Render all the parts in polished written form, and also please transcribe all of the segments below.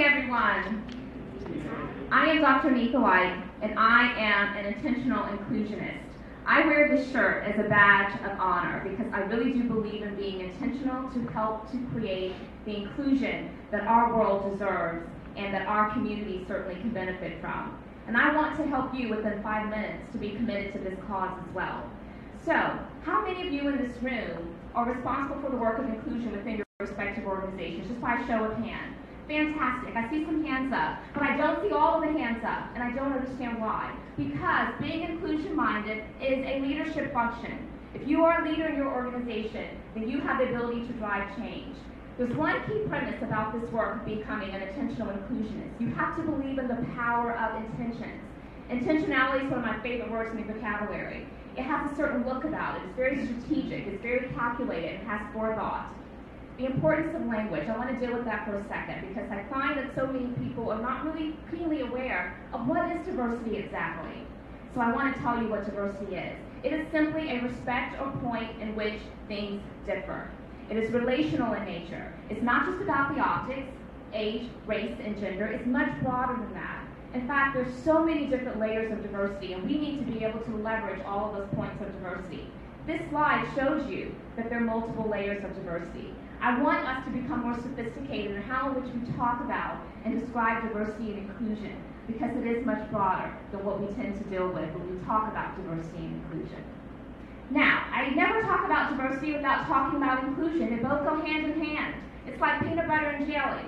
everyone. I am Dr. Nika, and I am an intentional inclusionist. I wear this shirt as a badge of honor because I really do believe in being intentional to help to create the inclusion that our world deserves and that our community certainly can benefit from. And I want to help you within 5 minutes to be committed to this cause as well. So, how many of you in this room are responsible for the work of inclusion within your respective organizations? Just by a show of hands. Fantastic. I see some hands up, but I don't see all of the hands up, and I don't understand why. Because being inclusion-minded is a leadership function. If you are a leader in your organization, then you have the ability to drive change. There's one key premise about this work of becoming an intentional inclusionist. You have to believe in the power of intentions. Intentionality is one of my favorite words in the vocabulary. It has a certain look about it. It's very strategic. It's very calculated. It has forethought. The importance of language, I want to deal with that for a second because I find that so many people are not really keenly aware of what is diversity exactly. So I want to tell you what diversity is. It is simply a respect or point in which things differ. It is relational in nature. It's not just about the optics, age, race, and gender. It's much broader than that. In fact, there's so many different layers of diversity, and we need to be able to leverage all of those points of diversity. This slide shows you that there are multiple layers of diversity. I want us to become more sophisticated in how in which we talk about and describe diversity and inclusion, because it is much broader than what we tend to deal with when we talk about diversity and inclusion. Now, I never talk about diversity without talking about inclusion. They both go hand in hand. It's like peanut butter and jelly.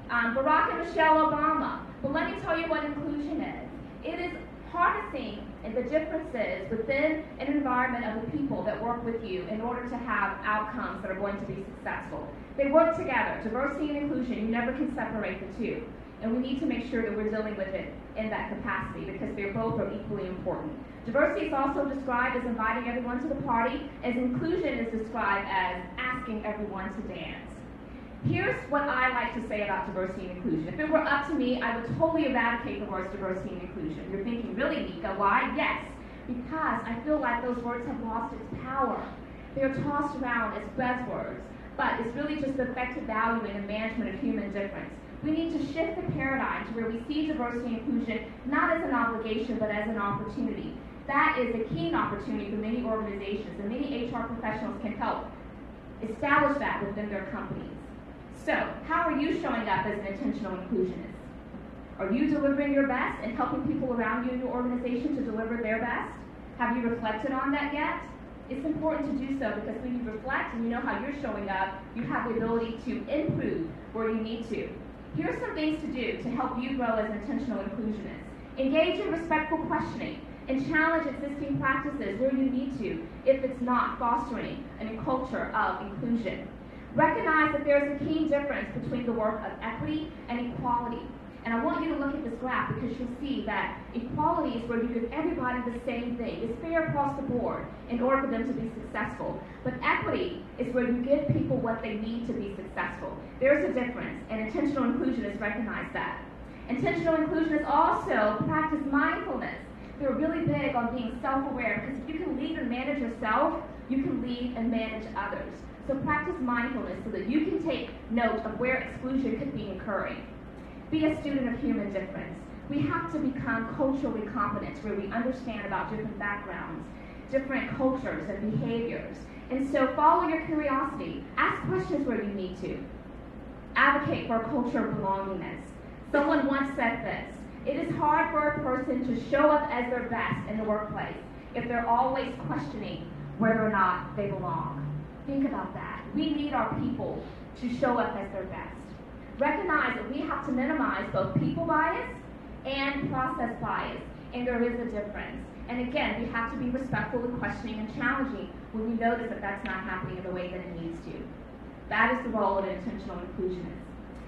Barack and Michelle Obama. But let me tell you what inclusion is. It is harnessing the differences within an environment of the people that work with you in order to have outcomes that are going to be successful. They work together. Diversity and inclusion, you never can separate the two. And we need to make sure that we're dealing with it in that capacity because they both are equally important. Diversity is also described as inviting everyone to the party, as inclusion is described as asking everyone to dance. Here's what I like to say about diversity and inclusion. If it were up to me, I would totally eradicate the words diversity and inclusion. You're thinking, really, Nika, why? Yes, because I feel like those words have lost its power. They are tossed around as buzzwords, but it's really just the effective valuing and management of human difference. We need to shift the paradigm to where we see diversity and inclusion not as an obligation, but as an opportunity. That is a keen opportunity for many organizations, and many HR professionals can help establish that within their companies. So, how are you showing up as an intentional inclusionist? Are you delivering your best and helping people around you in your organization to deliver their best? Have you reflected on that yet? It's important to do so because when you reflect and you know how you're showing up, you have the ability to improve where you need to. Here are some things to do to help you grow as intentional inclusionists. Engage in respectful questioning and challenge existing practices where you need to if it's not fostering a culture of inclusion. Recognize that there is a key difference between the work of equity and equality. And I want you to look at this graph because you'll see that equality is where you give everybody the same thing. It's fair across the board in order for them to be successful. But equity is where you give people what they need to be successful. There's a difference, and intentional inclusionists recognize that. Intentional inclusionists also practice mindfulness. They're really big on being self-aware because if you can lead and manage yourself, you can lead and manage others. So practice mindfulness so that you can take note of where exclusion could be occurring. Be a student of human difference. We have to become culturally competent where we understand about different backgrounds, different cultures and behaviors. And so follow your curiosity. Ask questions where you need to. Advocate for a culture of belongingness. Someone once said this, it is hard for a person to show up as their best in the workplace if they're always questioning whether or not they belong. Think about that. We need our people to show up as their best. Recognize that we have to minimize both people bias and process bias, and there is a difference. And again, we have to be respectful and questioning and challenging when we notice that that's not happening in the way that it needs to. That is the role of an intentional inclusionist.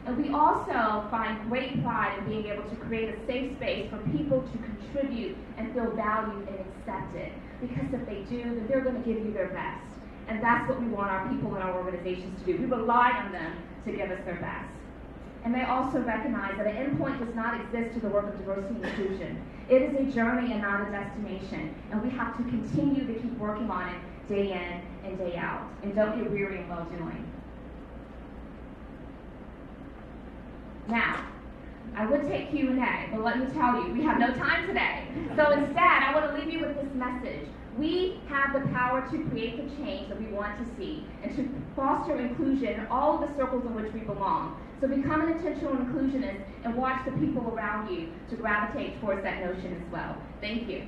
And we also find great pride in being able to create a safe space for people to contribute and feel valued and accepted. Because if they do, then they're going to give you their best. And that's what we want our people in our organizations to do. We rely on them to give us their best. And they also recognize that an endpoint does not exist to the work of diversity and inclusion. It is a journey and not a destination. And we have to continue to keep working on it day in and day out. And don't get weary in well doing. Now, I would take Q&A, but let me tell you, we have no time today. So instead, I want to leave you with this message. We have the power to create the change that we want to see and to foster inclusion in all of the circles in which we belong. So become an intentional inclusionist and watch the people around you to gravitate towards that notion as well. Thank you.